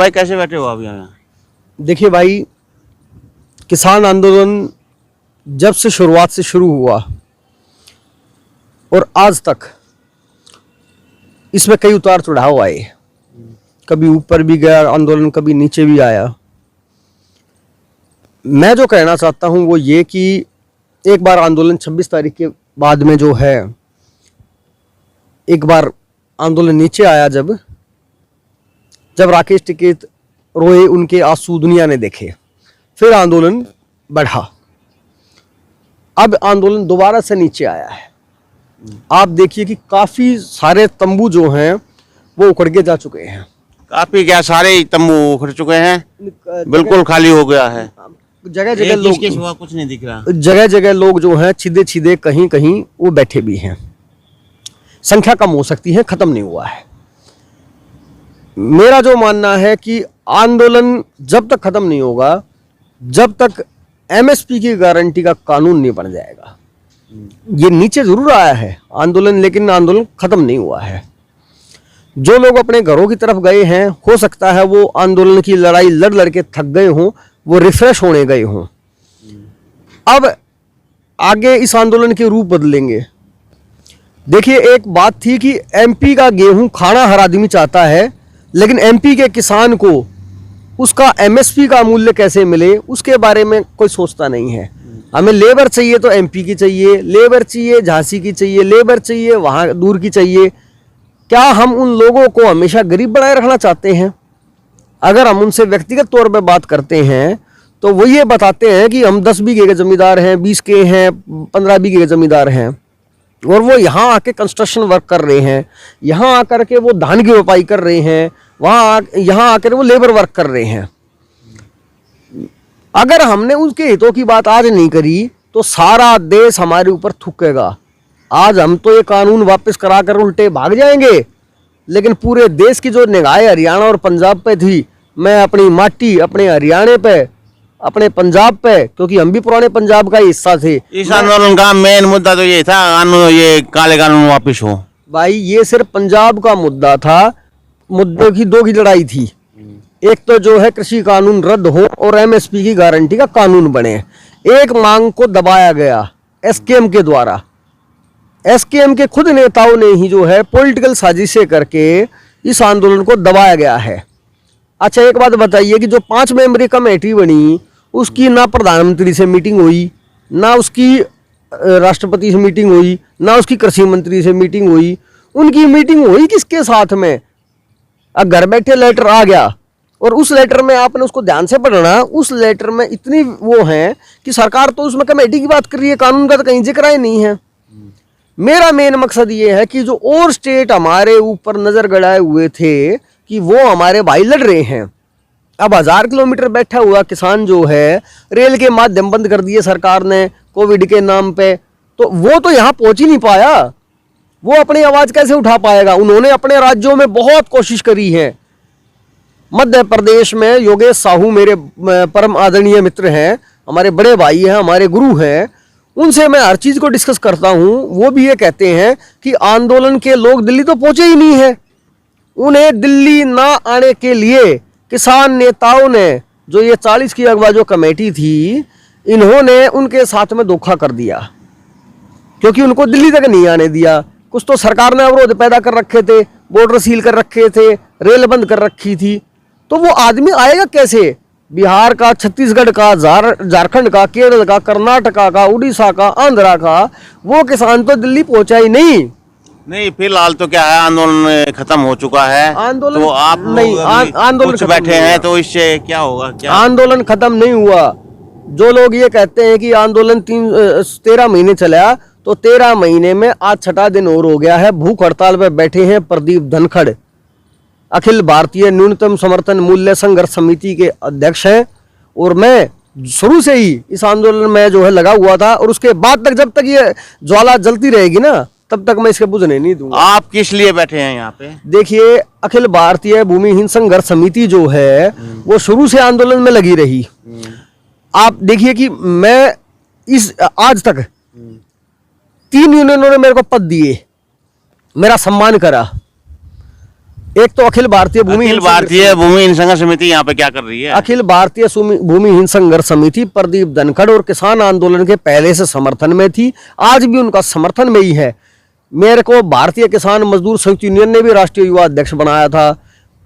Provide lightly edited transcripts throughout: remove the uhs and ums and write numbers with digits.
तो भाई कैसे बैठे हो आप यहाँ? देखिए भाई, किसान आंदोलन जब से शुरुआत से शुरू हुआ और आज तक इसमें कई उतार चढ़ाव आए। कभी ऊपर भी गया आंदोलन, कभी नीचे भी आया। मैं जो कहना चाहता हूं वो ये कि एक बार आंदोलन 26 तारीख के बाद में जो है, एक बार आंदोलन नीचे आया जब राकेश टिकैत रोए, उनके आंसू दुनिया ने देखे, फिर आंदोलन बढ़ा। अब आंदोलन दोबारा से नीचे आया है। आप देखिए कि काफी सारे तंबू जो हैं वो उखड़ के जा चुके हैं। काफी क्या, सारे ही तंबू उखड़ चुके हैं, बिल्कुल खाली हो गया है। जगह जगह लोग, इसके सिवा कुछ नहीं दिख रहा। जगह जगह लोग जो हैं छिदे छिदे कहीं कहीं वो बैठे भी हैं। संख्या कम हो सकती है, खत्म नहीं हुआ है। मेरा जो मानना है कि आंदोलन जब तक खत्म नहीं होगा, जब तक एमएसपी की गारंटी का कानून नहीं बन जाएगा। ये नीचे जरूर आया है आंदोलन, लेकिन आंदोलन खत्म नहीं हुआ है। जो लोग अपने घरों की तरफ गए हैं, हो सकता है वो आंदोलन की लड़ाई लड़ लड़ के थक गए हों, वो रिफ्रेश होने गए हों। अब आगे इस आंदोलन के रूप बदलेंगे। देखिए, एक बात थी कि एमपी का गेहूं खाना हर आदमी चाहता है, लेकिन एमपी के किसान को उसका एमएसपी का मूल्य कैसे मिले उसके बारे में कोई सोचता नहीं है। हमें लेबर चाहिए तो एमपी की चाहिए, लेबर चाहिए झांसी की चाहिए, लेबर चाहिए वहाँ दूर की चाहिए। क्या हम उन लोगों को हमेशा गरीब बनाए रखना चाहते हैं? अगर हम उनसे व्यक्तिगत तौर पर बात करते हैं तो वो ये बताते हैं कि हम 10 बीघे के जमींदार हैं, 20 के हैं, 15 बीघे के जमींदार हैं, और वो यहाँ आके कंस्ट्रक्शन वर्क कर रहे हैं, यहाँ आकर के वो धान की रोपाई कर रहे हैं, यहाँ आकर वो लेबर वर्क कर रहे हैं। अगर हमने उनके हितों की बात आज नहीं करी तो सारा देश हमारे ऊपर थूकेगा। आज हम तो ये कानून वापस करा कर उल्टे भाग जाएंगे, लेकिन पूरे देश की जो निगाहें हरियाणा और पंजाब पे थी, मैं अपनी माटी, अपने हरियाणा पे, अपने पंजाब पे, क्योंकि हम भी पुराने पंजाब का हिस्सा थे। इस आंदोलन का मेन मुद्दा तो ये था, ये काले कानून वापस हो। भाई, ये सिर्फ पंजाब का मुद्दा था। मुद्दों की दो की लड़ाई थी। एक तो जो है कृषि कानून रद्द हो और एमएसपी की गारंटी का कानून बने। एक मांग को दबाया गया एसकेएम के द्वारा। एसकेएम के खुद नेताओं ने ही जो है पॉलिटिकल साजिशें करके इस आंदोलन को दबाया गया है। अच्छा, एक बात बताइए कि जो 5 मेंबरी कमेटी बनी, उसकी ना प्रधानमंत्री से मीटिंग हुई, ना उसकी राष्ट्रपति से मीटिंग हुई, ना उसकी कृषि मंत्री से मीटिंग हुई। उनकी मीटिंग हुई किसके साथ में? घर बैठे लेटर आ गया, और उस लेटर में आपने उसको ध्यान से पढ़ना, उस लेटर में इतनी वो है कि सरकार तो उसमें कमेटी की बात कर रही है, कानून का तो कहीं जिक्र ही नहीं है। मेरा मेन मकसद ये है कि जो और स्टेट हमारे ऊपर नजर गड़ाए हुए थे कि वो हमारे भाई लड़ रहे हैं, अब 1000 किलोमीटर बैठा हुआ किसान जो है, रेल के माध्यम बंद कर दिए सरकार ने कोविड के नाम पे, तो वो तो यहाँ पहुंच ही नहीं पाया। वो अपनी आवाज कैसे उठा पाएगा? उन्होंने अपने राज्यों में बहुत कोशिश करी है। मध्य प्रदेश में योगेश साहू मेरे परम आदरणीय मित्र हैं, हमारे बड़े भाई हैं, हमारे गुरु हैं। उनसे मैं हर चीज को डिस्कस करता हूं। वो भी ये कहते हैं कि आंदोलन के लोग दिल्ली तो पहुंचे ही नहीं है। उन्हें दिल्ली ना आने के लिए किसान नेताओं ने, जो ये 40 की अगवा जो कमेटी थी, इन्होंने उनके साथ में धोखा कर दिया, क्योंकि उनको दिल्ली तक नहीं आने दिया। कुछ तो सरकार ने अवरोध पैदा कर रखे थे, बॉर्डर सील कर रखे थे, रेल बंद कर रखी थी। तो वो आदमी आएगा कैसे? बिहार का, छत्तीसगढ़ का, झारखंड का, केरल का, कर्नाटका का, उड़ीसा का, आंध्रा का, वो किसान तो दिल्ली पहुंचा ही नहीं। फिलहाल तो क्या है, आंदोलन खत्म हो चुका है। आंदोलन तो आप नहीं, आंदोलन कुछ बैठे हैं तो इससे क्या होगा? क्या आंदोलन खत्म नहीं हुआ। जो लोग ये कहते हैं कि आंदोलन 13 महीने चला, तो 13 महीने में आज 6ठा दिन और हो गया है। भूख हड़ताल पे बैठे हैं प्रदीप धनखड़, अखिल भारतीय न्यूनतम समर्थन मूल्य संघर्ष समिति के अध्यक्ष हैं, और मैं शुरू से ही इस आंदोलन में जो है लगा हुआ था। और उसके बाद तक, जब तक ये ज्वाला जलती रहेगी ना, तब तक मैं इसके बुझने नहीं दूंगा। आप किस लिए बैठे हैं यहाँ पे? देखिए, अखिल भारतीय भूमिहीन संघर्ष समिति जो है वो शुरू से आंदोलन में लगी रही। आप देखिए कि मैं इस आज तक 3 यूनियनों ने मेरे को पद दिए, मेरा सम्मान करा। एक तो अखिल भारतीय भूमिहीन संघर्ष समिति यहाँ पे क्या कर रही है? अखिल भारतीय भूमिहीन संघर्ष समिति प्रदीप धनखड़ और किसान आंदोलन के पहले से समर्थन में थी, आज भी उनका समर्थन में ही है। मेरे को भारतीय किसान मजदूर संयुक्त यूनियन ने भी राष्ट्रीय युवा अध्यक्ष बनाया था।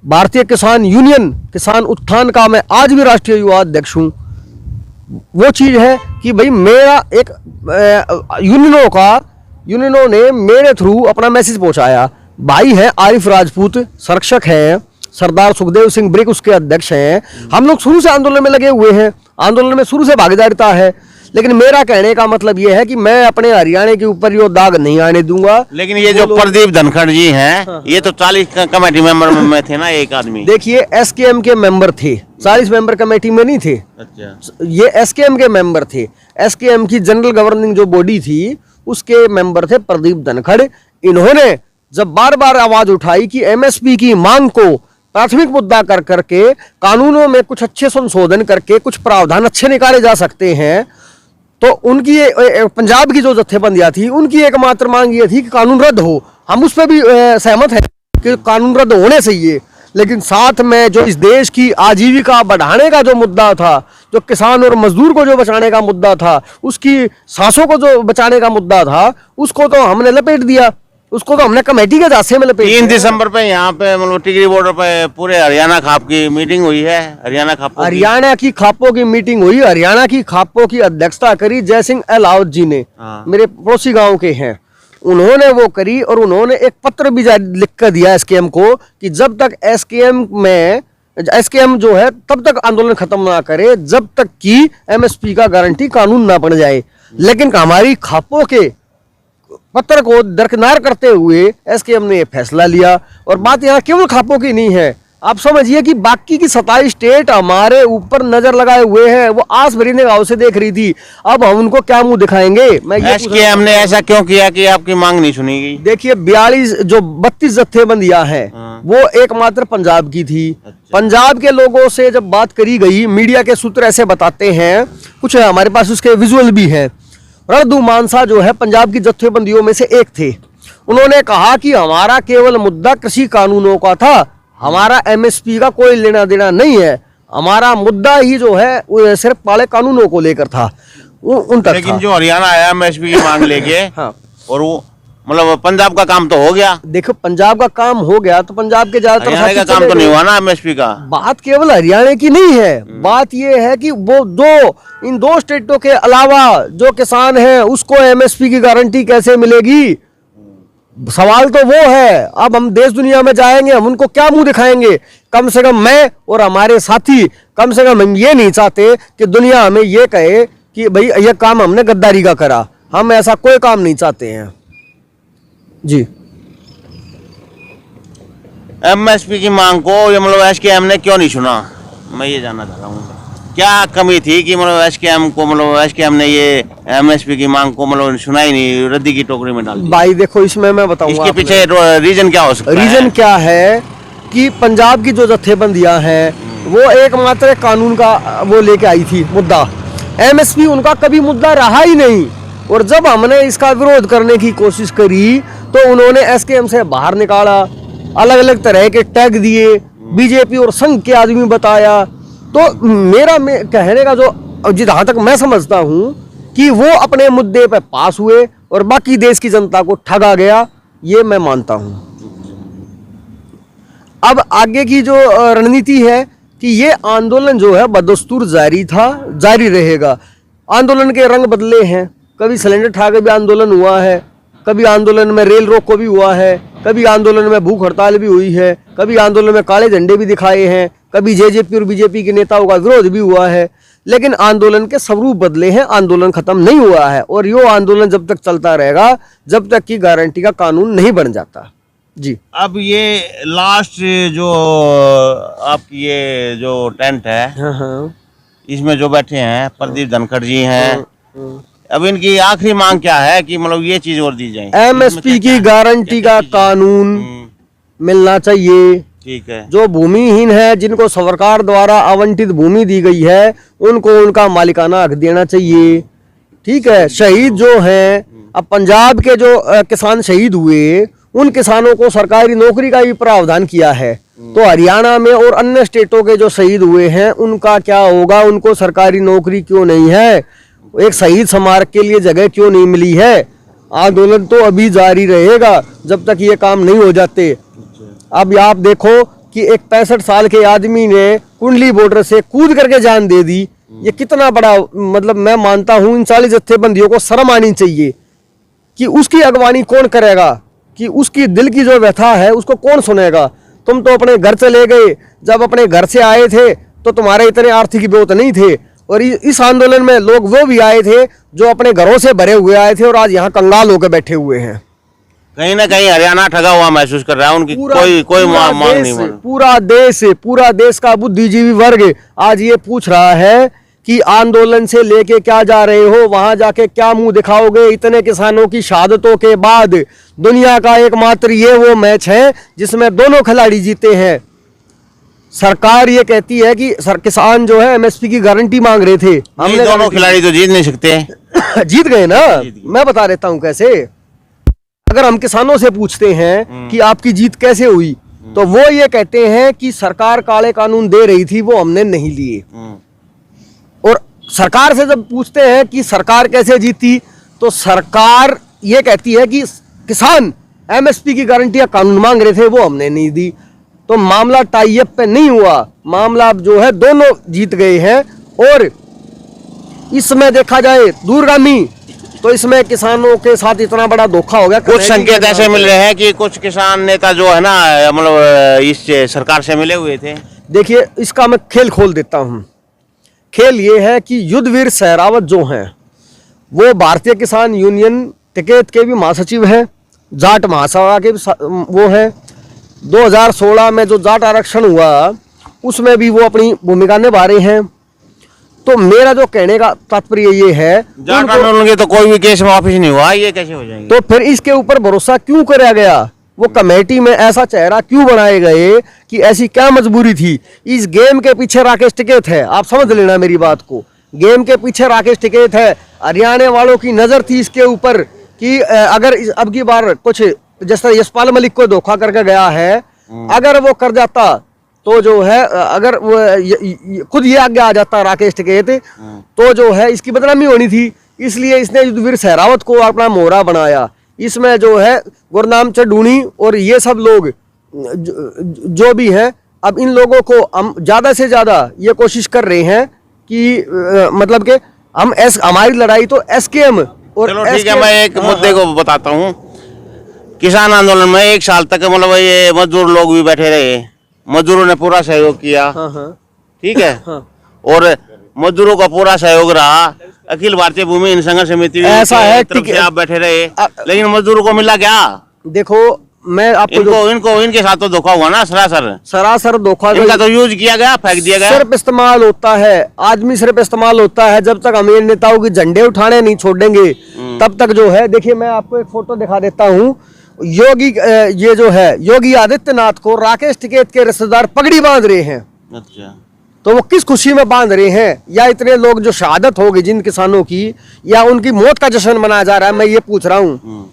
भारतीय किसान यूनियन, किसान उत्थान का मैं आज भी राष्ट्रीय युवा अध्यक्ष हूँ। वो चीज है कि भाई मेरा एक यूनियनों ने मेरे थ्रू अपना मैसेज पहुंचाया। भाई है आरिफ राजपूत, संरक्षक है, सरदार सुखदेव सिंह ब्रिक उसके अध्यक्ष हैं। हम लोग शुरू से आंदोलन में लगे हुए हैं, आंदोलन में शुरू से भागीदारिता है। लेकिन मेरा कहने का मतलब ये है कि मैं अपने हरियाणा के ऊपर ये दाग नहीं आने दूंगा। लेकिन ये जो प्रदीप धनखड़ जी हैं, हाँ। ये तो 40 कमेटी मेंबर में थे ना, एक आदमी। देखिए एसकेएम के मेंबर थे, 40 मेंबर कमेटी में नहीं थे। अच्छा। ये एसकेएम के मेंबर थे। एसकेएम की जनरल गवर्निंग जो बॉडी थी उसके मेंबर थे प्रदीप धनखड़। इन्होंने जब बार बार आवाज उठाई कि एमएसपी की मांग को प्राथमिक मुद्दा कर करके कानूनों में कुछ अच्छे संशोधन करके कुछ प्रावधान अच्छे निकाले जा सकते हैं, तो उनकी पंजाब की जो जत्थेबंदियां थी उनकी एकमात्र मांग ये थी कि कानून रद्द हो। हम उस पर भी सहमत हैं कि कानून रद्द होने चाहिए, लेकिन साथ में जो इस देश की आजीविका बढ़ाने का जो मुद्दा था, जो किसान और मजदूर को जो बचाने का मुद्दा था, उसकी सांसों को जो बचाने का मुद्दा था, उसको तो हमने लपेट दिया, उसको तो हमने कमेटी के जासे में लपेट 3 दिसंबर पे यहाँ पे मतलब टिकरी बॉर्डर पे पूरे हरियाणा खाप की मीटिंग हुई है। हरियाणा की खापों की मीटिंग हुई। हरियाणा की खापों की अध्यक्षता करी जय सिंह अलाउद जी ने, मेरे पड़ोसी गांव के हैं। उन्होंने वो करी और उन्होंने एक पत्र भी लिख कर दिया एसकेएम को कि जब तक एसकेएम जो है तब तक आंदोलन खत्म ना करे जब तक कि एमएसपी का गारंटी कानून ना बन जाए। लेकिन हमारी खापों के पत्र को दरकिनार करते हुए एसकेएम ने फैसला लिया। और बात यहाँ केवल खापों की नहीं है, आप समझिए कि बाकी की 27 स्टेट हमारे ऊपर नजर लगाए हुए हैं। वो आस भरी निगाहों से देख रही थी, अब हम उनको क्या मुंह दिखाएंगे। मैं ये एसकेएम ने ऐसा क्यों किया कि आपकी मांग नहीं सुनी गई? देखिए 32 जत्थेबंदियां हैं, वो एकमात्र पंजाब की थी। अच्छा। पंजाब के लोगों से जब बात करी गई, मीडिया के सूत्र ऐसे बताते हैं, कुछ हमारे पास उसके विजुअल भी है। रद्दू मानसा जो है पंजाब की जत्थेबंदियों में से एक थे। उन्होंने कहा कि हमारा केवल मुद्दा कृषि कानूनों का था, हमारा एमएसपी का कोई लेना देना नहीं है, हमारा मुद्दा ही जो है वो सिर्फ काले कानूनों को लेकर था। उन तक लेकिन जो हरियाणा आया एमएसपी की मांग लेके हाँ। और वो मतलब पंजाब का काम तो हो गया। देखो पंजाब का काम हो गया तो पंजाब के ज्यादातर का काम तो नहीं हुआ ना एमएसपी का। बात केवल हरियाणा की नहीं है, बात ये है कि वो इन 2 स्टेटों के अलावा जो किसान है उसको एमएसपी की गारंटी कैसे मिलेगी? सवाल तो वो है। अब हम देश दुनिया में जाएंगे, हम उनको क्या मुंह दिखाएंगे? कम से कम मैं और हमारे साथी, कम से कम हम ये नहीं चाहते कि दुनिया हमें ये कहे कि भाई ये काम हमने गद्दारी का करा। हम ऐसा कोई काम नहीं चाहते हैं जी। एमएसपी की मांग को ये मतलब एसकेएम ने क्यों नहीं सुना, मैं ये जानना चाहता हूँ। क्या कमी थी कि मतलब एसकेएम ने ये एमएसपी की मांग को मतलब सुना ही नहीं, रद्दी की टोकरी में डाल दिया? भाई देखो इसमें मैं बताऊंगा इसके पीछे रीजन क्या हो सकता है? रीजन क्या है कि पंजाब की जो जत्थेबंदियां हैं वो एकमात्र कानून का वो लेके आई थी मुद्दा। एमएसपी उनका कभी मुद्दा रहा ही नहीं। और जब हमने इसका विरोध करने की कोशिश करी तो उन्होंने एसकेएम से बाहर निकाला, अलग अलग तरह के टैग दिए, बीजेपी और संघ के आदमी बताया। तो मेरा कहने का जो जहाँ तक मैं समझता हूँ कि वो अपने मुद्दे पे पास हुए और बाकी देश की जनता को ठगा गया, ये मैं मानता हूँ। अब आगे की जो रणनीति है कि ये आंदोलन जो है बदस्तूर जारी था, जारी रहेगा। आंदोलन के रंग बदले हैं, कभी सिलेंडर ठा के भी आंदोलन हुआ है, कभी आंदोलन में रेल रोक को भी हुआ है, कभी आंदोलन में भूख हड़ताल भी हुई है, कभी आंदोलन में काले झंडे भी दिखाए हैं, कभी जेजेपी और बीजेपी के नेताओं का विरोध भी हुआ है। लेकिन आंदोलन के स्वरूप बदले हैं, आंदोलन खत्म नहीं हुआ है। और यो आंदोलन जब तक चलता रहेगा जब तक कि गारंटी का कानून नहीं बन जाता जी। अब ये लास्ट जो आपकी ये जो टेंट है, हाँ। इसमें जो बैठे हैं प्रदीप धनखड़ जी हैं, अब इनकी आखिरी मांग क्या है कि मतलब ये चीज और दी जाए? एमएसपी की गारंटी का कानून मिलना चाहिए। ठीक है। जो भूमिहीन है, जिनको सरकार द्वारा आवंटित भूमि दी गई है, उनको उनका मालिकाना हक देना चाहिए। ठीक है। शहीद जो हैं, अब पंजाब के जो किसान शहीद हुए उन किसानों को सरकारी नौकरी का भी प्रावधान किया है। तो हरियाणा में और अन्य स्टेटों के जो शहीद हुए हैं उनका क्या होगा? उनको सरकारी नौकरी क्यों नहीं है? एक शहीद स्मारक के लिए जगह क्यों नहीं मिली है? आंदोलन तो अभी जारी रहेगा जब तक ये काम नहीं हो जाते। अब आप देखो कि एक 65 साल के आदमी ने कुंडली बॉर्डर से कूद करके जान दे दी। ये कितना बड़ा, मतलब मैं मानता हूं इन 40 जत्थेबंदियों को शर्म आनी चाहिए कि उसकी अगवानी कौन करेगा, कि उसकी दिल की जो व्यथा है उसको कौन सुनेगा। तुम तो अपने घर चले गए, जब अपने घर से आए थे तो तुम्हारे इतने आर्थिक ब्योत नहीं थे, और इस आंदोलन में लोग वो भी आए थे जो अपने घरों से भरे हुए आए थे और आज यहाँ कंगाल होकर बैठे हुए हैं। कहीं ना कहीं हरियाणा ठगा हुआ महसूस कर रहा है, उनकी कोई मांग नहीं। पूरा देश का बुद्धिजीवी वर्ग आज ये पूछ रहा है कि आंदोलन से लेके क्या जा रहे हो, वहां जाके क्या मुंह दिखाओगे? इतने किसानों की शहादतों के बाद दुनिया का एकमात्र ये वो मैच है जिसमें दोनों खिलाड़ी जीते हैं। सरकार ये कहती है कि किसान जो है एमएसपी की गारंटी मांग रहे थे, हमने दोनों खिलाड़ी तो जीत नहीं सकते। जीत गए ना, मैं बता देता हूं कैसे। अगर हम किसानों से पूछते हैं कि आपकी जीत कैसे हुई, तो वो ये कहते हैं कि सरकार काले कानून दे रही थी, वो हमने नहीं लिए। और सरकार से जब पूछते हैं कि सरकार कैसे जीती, तो सरकार ये कहती है कि किसान एमएसपी की गारंटी या कानून मांग रहे थे, वो हमने नहीं दी। तो मामला टाई अप पे नहीं हुआ, मामला जो है दोनों जीत गए हैं। और इसमें देखा जाए दूरगामी, तो इसमें किसानों के साथ इतना बड़ा धोखा हो गया। कुछ संकेत ऐसे मिल रहे हैं कि कुछ किसान नेता जो है ना, मतलब इस सरकार से मिले हुए थे। देखिए, इसका मैं खेल खोल देता हूं। खेल ये है कि युद्धवीर सहरावत जो हैं वो भारतीय किसान यूनियन टिकैत के भी महासचिव हैं, जाट महासभा के भी वो हैं। 2016 में जो जाट आरक्षण हुआ उसमें भी वो अपनी भूमिका निभा रहे हैं। तो मेरा जो कहने का तात्पर्य ये है, जाट आंदोलन के तो कोई भी केस वापस नहीं हुआ, ये कैसे हो जाएंगे? तो फिर इसके ऊपर भरोसा क्यों कराया गया? वो कमेटी में ऐसा चेहरा क्यों बनाए गए कि ऐसी क्या मजबूरी थी? इस गेम के पीछे राकेश टिकैत है, आप समझ लेना मेरी बात को। गेम के पीछे राकेश टिकैत है। हरियाणा वालों की नजर थी इसके ऊपर कि अगर अब की बार कुछ जैसे यशपाल मलिक को धोखा करके गया है, अगर वो कर जाता तो जो है, अगर वो खुद ये आगे आ जाता राकेश टिकैत, तो जो है इसकी बदनामी होनी थी। इसलिए इसने युद्धवीर सहरावत को अपना मोहरा बनाया। इसमें जो है गुरनाम चढ़ूनी और ये सब लोग जो भी हैं, अब इन लोगों को हम ज्यादा से ज्यादा ये कोशिश कर रहे हैं कि मतलब कि हमारी लड़ाई तो एसकेएम और चलो ठीक है, मैं एक मुद्दे को बताता हूँ। किसान आंदोलन में 1 साल तक मतलब ये मजदूर लोग भी बैठे रहे, मजदूरों ने पूरा सहयोग किया। ठीक है। और मजदूरों का पूरा सहयोग रहा। अखिल भारतीय भूमि संघर्ष समिति ऐसा है कि आप बैठे रहे, लेकिन मजदूरों को मिला क्या? देखो, मैं आपको इनके साथ तो धोखा हुआ ना, सरासर धोखा। इनका तो यूज किया गया, फेंक दिया गया। सिर्फ इस्तेमाल होता है, आदमी सिर्फ इस्तेमाल होता है। जब तक हम इन नेताओं के झंडे उठाने नहीं छोड़ेंगे तब तक जो है, देखिए मैं आपको एक फोटो दिखा देता हूँ। योगी, ये जो है योगी आदित्यनाथ को राकेश टिकैत के रिश्तेदार पगड़ी बांध रहे हैं। अच्छा, तो वो किस खुशी में बांध रहे हैं? या इतने लोग जो शहादत हो गई जिन किसानों की, या उनकी मौत का जश्न मनाया जा रहा है? मैं ये पूछ रहा हूँ।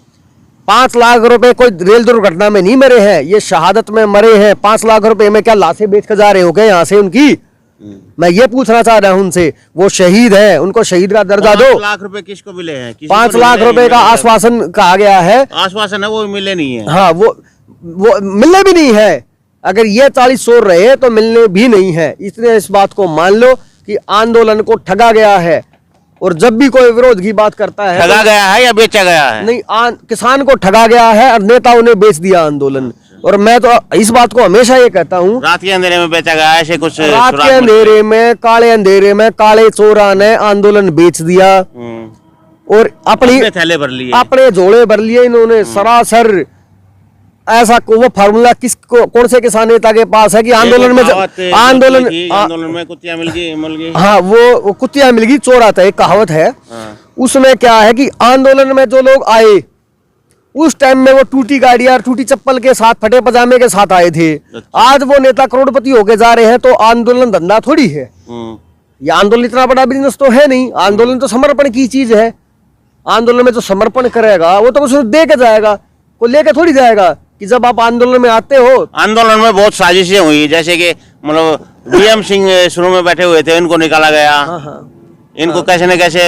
5 लाख रुपए कोई रेल दुर्घटना में नहीं मरे हैं, ये शहादत में मरे हैं। 5 लाख रुपए में क्या लाशें बेच कर जा रहे हो गए यहाँ से उनकी? मैं ये पूछना चाह रहा हूँ उनसे। वो शहीद है, उनको शहीद का दर्जा दो। 5 लाख रुपए किसको मिले हैं? 5 लाख रुपए का आश्वासन कहा गया है। आश्वासन है, वो मिले नहीं है। हाँ, वो मिलने भी नहीं है। अगर ये 40 सौ रहे तो मिलने भी नहीं है। इसलिए इस बात को मान लो कि आंदोलन को ठगा गया है। और जब भी कोई विरोध की बात करता है, ठगा गया है या बेचा गया है? नहीं, किसान को ठगा गया है और नेताओं ने बेच दिया आंदोलन। और मैं तो इस बात को हमेशा ये कहता हूँ, रात के अंधेरे में बेचा गया, ऐसे कुछ रात के अंधेरे में, काले अंधेरे में काले चोरा ने आंदोलन बेच दिया और अपने थैले भर लिए, अपने झोले भर लिए इन्होंने। सरासर ऐसा वो फार्मूला कौन से किसान नेता के पास है कि आंदोलन में आंदोलन में कुत्तियां मिल गई। हाँ, वो कुत्तियां मिल गई, चोर आता है, एक कहावत है। उसमें क्या है कि आंदोलन में जो लोग आए उस टाइम में वो टूटी गाड़ियां, टूटी चप्पल के साथ, फटे पजामे के साथ आए थे। आज वो नेता करोड़पति होके जा रहे हैं, तो आंदोलन धंधा थोड़ी है। ये आंदोलन इतना बड़ा बिजनेस तो है नहीं। आंदोलन तो समर्पण की चीज है। आंदोलन में जो समर्पण करेगा वो तो कुछ दे के जाएगा। को लेके थोड़ी जाएगा कि जब आप आंदोलन में आते हो। आंदोलन में बहुत साजिशें हुई, जैसे कि मतलब डीएम सिंह शुरू में बैठे हुए थे, इनको निकाला गया। इनको कैसे न कैसे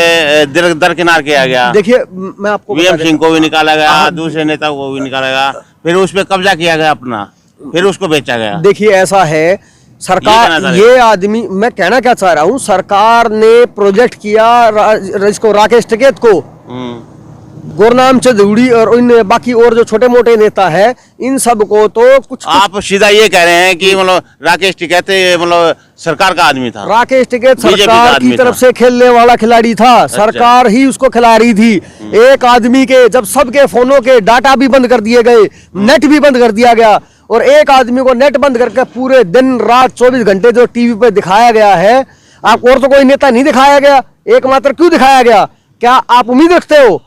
दरकिनार किया गया। देखिए मैं आपको डीएम सिंह को भी निकाला गया, दूसरे नेताओं को भी निकाला गया, फिर उस पर कब्जा किया गया अपना, फिर उसको बेचा गया। देखिए ऐसा है, सरकार ये आदमी, मैं कहना क्या चाह रहा हूँ, सरकार ने प्रोजेक्ट किया इसको राकेश टिकैत को, गुरनाम चौधरी और इन बाकी और जो छोटे मोटे नेता है, इन सब को तो कुछ आप सीधा ये कह रहे हैं कि मतलब राकेश टिकैत मतलब सरकार का आदमी था। राकेश टिकैत सरकार की तरफ से खेलने वाला खिलाड़ी था। सरकार ही उसको खिला रही थी। एक आदमी के जब सबके फोनों के डाटा भी बंद कर दिए गए, नेट भी बंद कर दिया गया, और एक आदमी को नेट बंद करके पूरे दिन रात 24 घंटे जो टीवी पे दिखाया गया है, आप और तो कोई नेता नहीं दिखाया गया, एकमात्र क्यों दिखाया गया? क्या आप उम्मीद रखते हो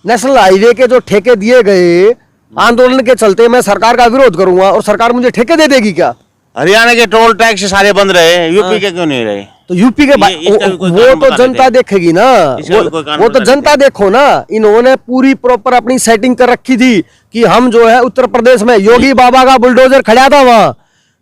नेशनल हाईवे के जो ठेके दिए गए आंदोलन के चलते मैं सरकार का विरोध करूंगा और सरकार मुझे ठेके दे देगी क्या? हरियाणा के टोल टैक्स सारे बंद रहे, यूपी के क्यों नहीं रहे? तो यूपी के वो तो जनता देखेगी ना, वो तो जनता देखो ना। इन्होंने पूरी प्रॉपर अपनी सेटिंग कर रखी थी कि हम जो है उत्तर प्रदेश में, योगी बाबा का बुलडोजर खड़ा था वहाँ,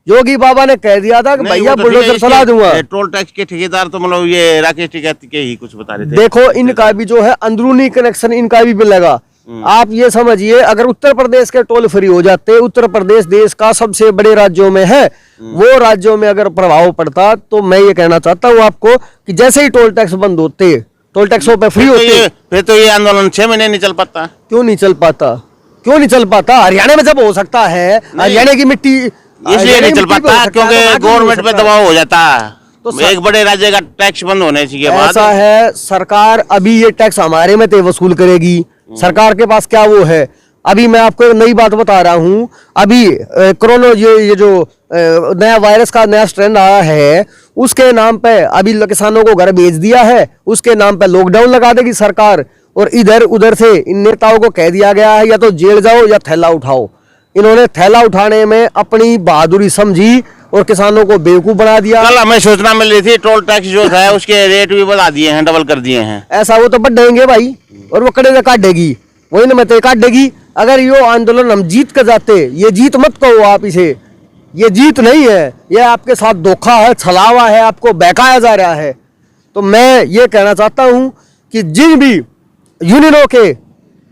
योगी बाबा ने कह दिया था कि भैया बुलडोजर चला दूंगा। टोल टैक्स के ठेकेदार तो मतलब ये राकेश टिकैत के ही कुछ बता रहे थे। देखो इनका भी जो है अंदरूनी कनेक्शन इनका भी मिलेगा। आप ये समझिए, अगर उत्तर प्रदेश के टोल फ्री हो जाते, उत्तर प्रदेश देश का सबसे बड़े राज्यों में है, वो राज्यों में अगर प्रभाव पड़ता, तो मैं ये कहना चाहता हूँ आपको कि जैसे ही टोल टैक्स बंद होते, टोल टैक्सों पे फ्री होते, फिर तो ये आंदोलन 6 महीने नहीं चल पाता। क्यों नहीं चल पाता? क्यों नहीं चल पाता? हरियाणा में जब हो सकता है, हरियाणा की मिट्टी इसलिए नहीं चल पाता क्योंकि गवर्नमेंट पे दबाव हो जाता है। तो एक बड़े राज्य का टैक्स बंद होने के बाद ऐसा है, सरकार अभी ये टैक्स हमारे में तो वसूल करेगी। सरकार के पास क्या वो है? अभी मैं आपको एक नई बात बता रहा हूँ, अभी कोरोना ये जो नया वायरस का नया स्ट्रेन आया है, उसके नाम पे अभी किसानों को घर भेज दिया है, उसके नाम पे लॉकडाउन लगा देगी सरकार, और इधर उधर से इन नेताओं को कह दिया गया है या तो जेल जाओ या थैला उठाओ। इन्होंने थैला उठाने में अपनी बहादुरी समझी और किसानों को बेवकूफ बना दिया। कल हमें सूचना मिल रही थी टोल टैक्स जो था उसके रेट भी बढ़ा दिए हैं, डबल कर दिए हैं। ऐसा वो तो बढ़ देंगे भाई, और वो कड़े से काट देगी, वही ना, मैं तो काट देगी। अगर यो आंदोलन हम जीत कर जाते, ये जीत मत कहो आप इसे, ये जीत नहीं है, ये आपके साथ धोखा है, छलावा है, आपको बहकाया जा रहा है। तो मैं ये कहना चाहता हूं कि जिन भी यूनियनों के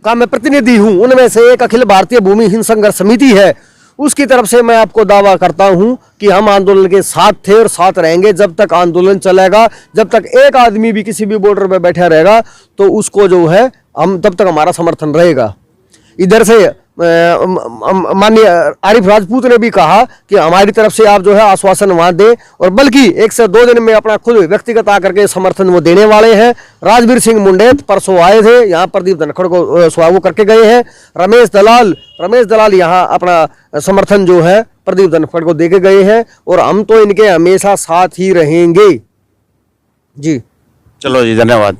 का मैं प्रतिनिधि हूं, उनमें से एक अखिल भारतीय भूमिहीन संघर्ष समिति है, उसकी तरफ से मैं आपको दावा करता हूं कि हम आंदोलन के साथ थे और साथ रहेंगे जब तक आंदोलन चलेगा। जब तक एक आदमी भी किसी भी बॉर्डर पे बैठा रहेगा तो उसको जो है हम तब तक हमारा समर्थन रहेगा। इधर से माननीय आरिफ राजपूत ने भी कहा कि हमारी तरफ से आप जो है आश्वासन वहां दें, और बल्कि 1 से 2 दिन में अपना खुद व्यक्तिगत आकर के समर्थन वो देने वाले हैं। राजवीर सिंह मुंडेत परसों आए थे यहाँ, प्रदीप धनखड़ को स्वागत करके गए हैं। रमेश दलाल यहाँ अपना समर्थन जो है प्रदीप धनखड़ को दे के गए हैं, और हम तो इनके हमेशा साथ ही रहेंगे जी। चलो जी, धन्यवाद।